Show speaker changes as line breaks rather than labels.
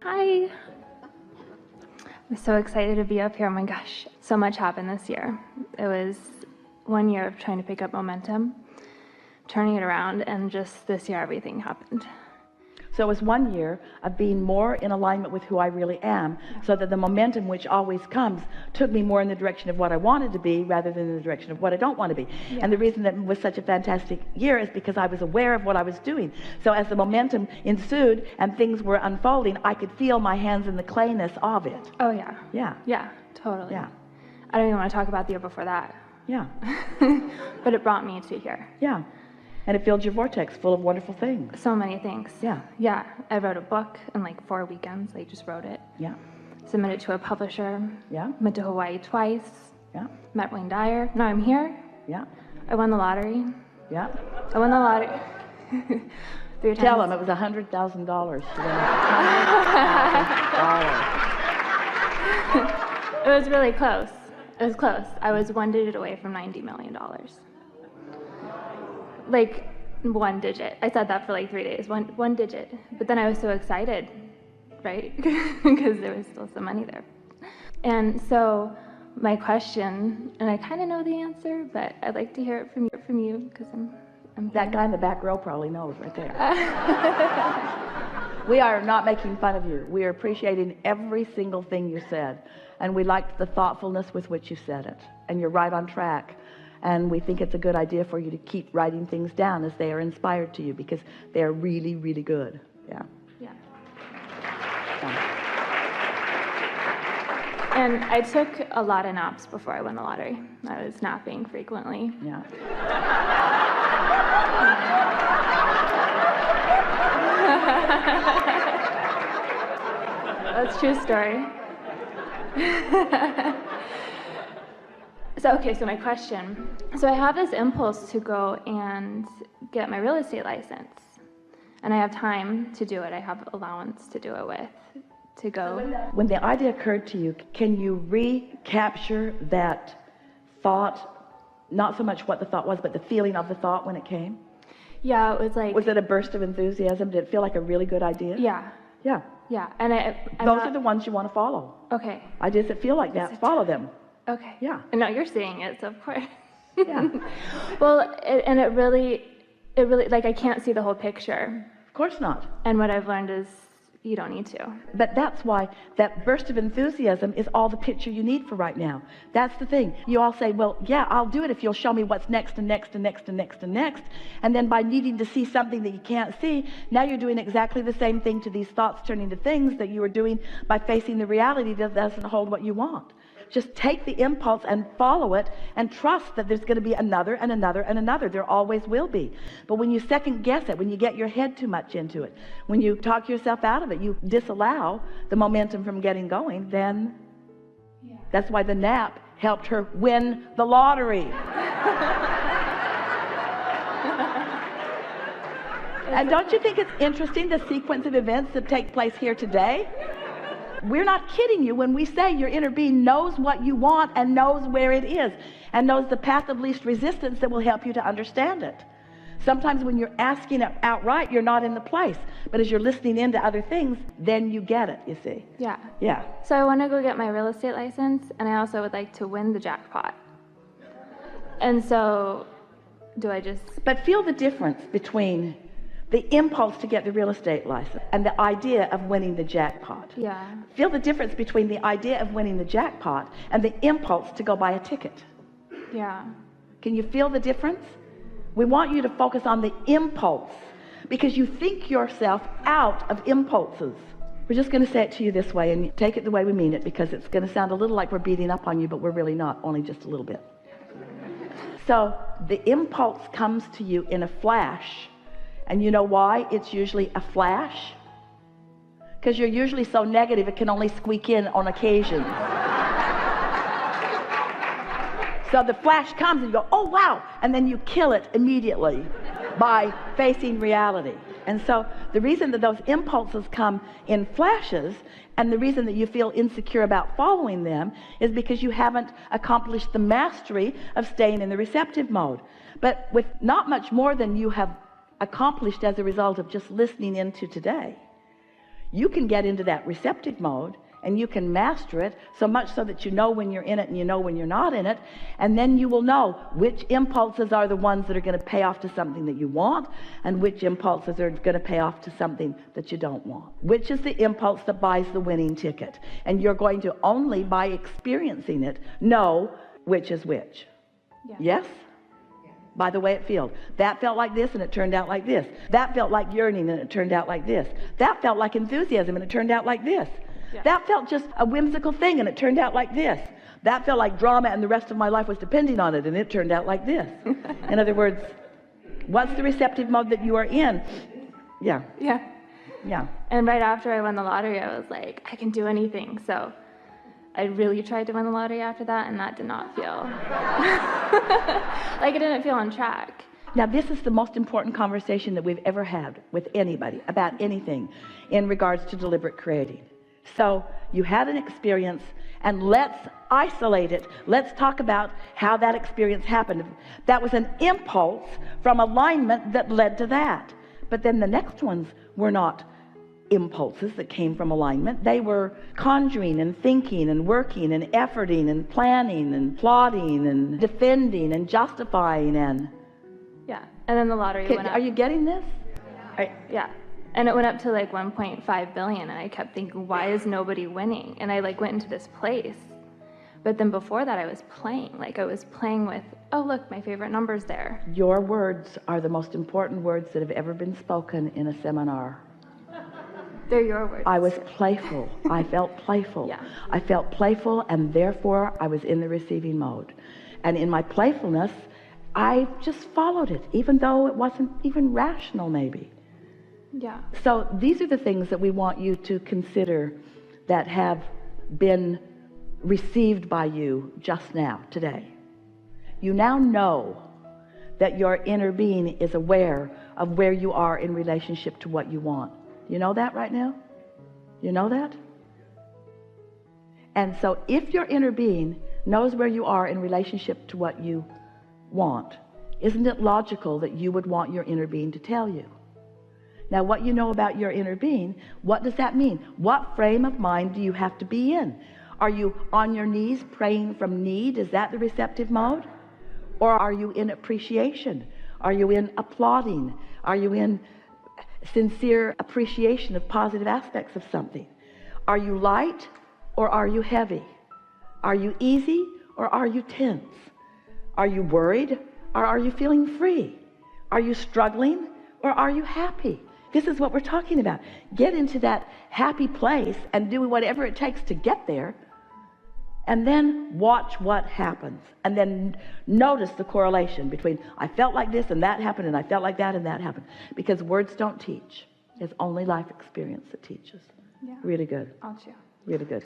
Hi. I'm so excited to be up here. Oh my gosh, so much happened this year. It was 1 year of trying to pick up momentum, turning it around, and just this year everything happened.
So it was 1 year of being more in alignment with who I really am, so that the momentum, which always comes, took me more in the direction of what I wanted to be rather than in the direction of what I don't want to be.
Yeah.
And the reason that it was such a fantastic year is because I was aware of what I was doing. So as the momentum ensued and things were unfolding, I could feel my hands in the clayness of it.
Oh yeah.
Yeah.
Yeah, totally.
Yeah.
I don't even want to talk about the year before that.
Yeah.
But it brought me to here.
Yeah. And it filled your vortex full of wonderful things.
So many things.
Yeah.
Yeah. I wrote a book in like 4 weekends. I just wrote it.
Yeah.
Submitted to a publisher.
Yeah.
Went to Hawaii twice.
Yeah.
Met Wayne Dyer. Now I'm here.
Yeah.
I won the lottery.
Yeah.
I won the lottery 3 times.
Tell him it was $100,000 to win $100,000.
It was really close. It was close. I was 1 digit away from $90 million. Like 1 digit. I said that for like 3 days. One digit. But then I was so excited, right? Because there was still some money there. And so my question, and I kind of know the answer, but I'd like to hear it from you because I'm
that guy in the back row probably knows right there. We are not making fun of you. We are appreciating every single thing you said, and we liked the thoughtfulness with which you said it, and you're right on track. And we think it's a good idea for you to keep writing things down as they are inspired to you, because they are really, really good. Yeah.
Yeah.
Yeah.
And I took a lot of naps before I won the lottery. I was napping frequently.
Yeah.
That's a true story. So my question. So I have this impulse to go and get my real estate license. And I have time to do it. I have allowance to do it with, to go.
When the idea occurred to you, can you recapture that thought? Not so much what the thought was, but the feeling of the thought when it came?
Yeah, it was like...
Was it a burst of enthusiasm? Did it feel like a really good idea?
Yeah.
Yeah.
Yeah. And
those are the ones you want to follow.
Okay.
Ideas that feel like that, follow them.
Okay.
Yeah.
And now you're seeing it, so of course.
Yeah.
Well, it really, like, I can't see the whole picture.
Of course not.
And what I've learned is you don't need to.
But that's why that burst of enthusiasm is all the picture you need for right now. That's the thing. You all say, well, yeah, I'll do it if you'll show me what's next and next and next and next and next. And then by needing to see something that you can't see, now you're doing exactly the same thing to these thoughts turning to things that you were doing by facing the reality that doesn't hold what you want. Just take the impulse and follow it and trust that there's going to be another and another and another. There always will be. But when you second guess it, when you get your head too much into it, when you talk yourself out of it, you disallow the momentum from getting going, then that's why the nap helped her win the lottery. And don't you think it's interesting, the sequence of events that take place here today? We're not kidding you when we say your inner being knows what you want and knows where it is and knows the path of least resistance that will help you to understand it. Sometimes when you're asking it outright, you're not in the place. But as you're listening into other things, then you get it, you see.
Yeah.
Yeah.
So I want to go get my real estate license, and I also would like to win the jackpot. And so do I just...
But feel the difference between the impulse to get the real estate license and the idea of winning the jackpot.
Yeah.
Feel the difference between the idea of winning the jackpot and the impulse to go buy a ticket.
Yeah.
Can you feel the difference? We want you to focus on the impulse because you think yourself out of impulses. We're just going to say it to you this way, and take it the way we mean it, because it's going to sound a little like we're beating up on you, but we're really not, only just a little bit. So the impulse comes to you in a flash. And you know why it's usually a flash? Because you're usually so negative it can only squeak in on occasion. So the flash comes and you go, oh wow, and then you kill it immediately by facing reality. And so the reason that those impulses come in flashes, and the reason that you feel insecure about following them, is because you haven't accomplished the mastery of staying in the receptive mode. But with not much more than you have accomplished as a result of just listening into today, You can get into that receptive mode, and you can master it so much so that you know when you're in it and you know when you're not in it, and then you will know which impulses are the ones that are going to pay off to something that you want, and which impulses are going to pay off to something that you don't want. Which is the impulse that buys the winning ticket, and you're going to only by experiencing it know which is which. Yes? By the way it feels. That felt like this and it turned out like this. That felt like yearning and it turned out like this. That felt like enthusiasm and it turned out like this. That felt just a whimsical thing and it turned out like this. That felt like drama and the rest of my life was depending on it and it turned out like this. In other words, what's the receptive mode that you are in? Yeah.
And right after I won the lottery, I was like, I can do anything. So I really tried to win the lottery after that, and that did not feel like it didn't feel on track.
Now, this is the most important conversation that we've ever had with anybody about anything in regards to deliberate creating. So you had an experience, and let's isolate it. Let's talk about how that experience happened. That was an impulse from alignment that led to that. But then the next ones were not impulses that came from alignment. They were conjuring and thinking and working and efforting and planning and plotting and defending and justifying and...
Yeah, and then the lottery went up.
Are you getting this?
Yeah. And it went up to like 1.5 billion, and I kept thinking, why is nobody winning? And I like went into this place. But then before that, I was playing. Like I was playing with, oh, look, my favorite number's there.
Your words are the most important words that have ever been spoken in a seminar.
They're your words.
I was playful. I felt playful.
Yeah.
I felt playful, and therefore I was in the receiving mode. And in my playfulness, I just followed it, even though it wasn't even rational, maybe.
Yeah.
So these are the things that we want you to consider that have been received by you just now, today. You now know that your inner being is aware of where you are in relationship to what you want. You know that right now? You know that? And so if your inner being knows where you are in relationship to what you want, isn't it logical that you would want your inner being to tell you? Now, what you know about your inner being, what does that mean? What frame of mind do you have to be in? Are you on your knees praying from need? Is that the receptive mode? Or are you in appreciation? Are you in applauding? Are you in sincere appreciation of positive aspects of something? Are you light or are you heavy? Are you easy or are you tense? Are you worried or are you feeling free? Are you struggling or are you happy? This is what we're talking about. Get into that happy place and do whatever it takes to get there, and then watch what happens, and then notice the correlation between I felt like this and that happened, and I felt like that and that happened, because words don't teach. It's only life experience that teaches.
Yeah.
Really good.
I'll chew.
Really good.